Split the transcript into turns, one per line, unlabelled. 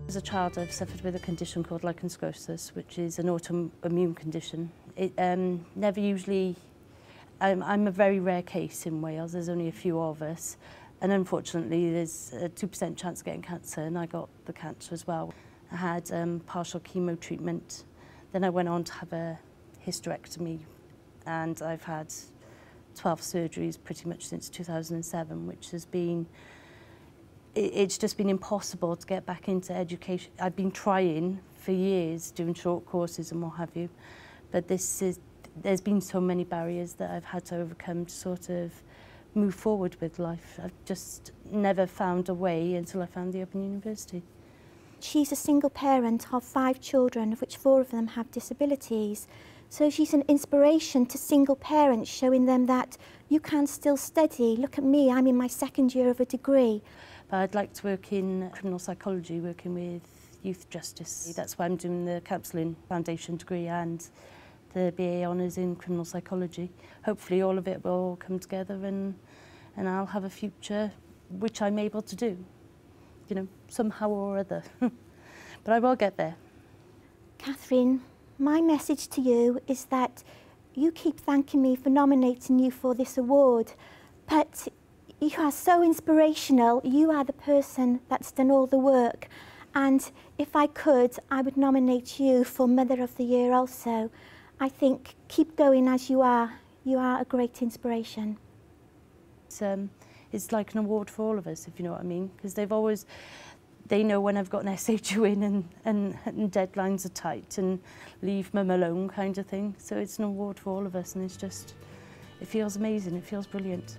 As a child, I've suffered with a condition called lichen sclerosus, which is an autoimmune condition. It never usually... I'm a very rare case in Wales. There's only a few of us. And unfortunately, there's a 2% chance of getting cancer, and I got the cancer as well. I had partial chemo treatment. Then I went on to have a hysterectomy, and I've had 12 surgeries pretty much since 2007, which has been... It's just been impossible to get back into education. I've been trying for years, doing short courses and what have you, but there's been so many barriers that I've had to overcome to sort of move forward with life. I've just never found a way until I found the Open University.
She's a single parent of 5 children, of which 4 of them have disabilities. So she's an inspiration to single parents, showing them that you can still study. Look at me, I'm in my 2nd year of a degree.
But I'd like to work in criminal psychology, working with youth justice. That's why I'm doing the counselling foundation degree and the BA honours in criminal psychology. Hopefully all of it will come together and I'll have a future which I'm able to do, you know, somehow or other. But I will get there.
Catherine, my message to you is that you keep thanking me for nominating you for this award, but you are so inspirational. You are the person that's done all the work. And if I could, I would nominate you for Mother of the Year also. I think keep going as you are. You are a great inspiration.
It's like an award for all of us, if you know what I mean, because they know when I've got an essay due in and deadlines are tight and leave mum alone kind of thing. So it's an award for all of us, and it feels amazing, it feels brilliant.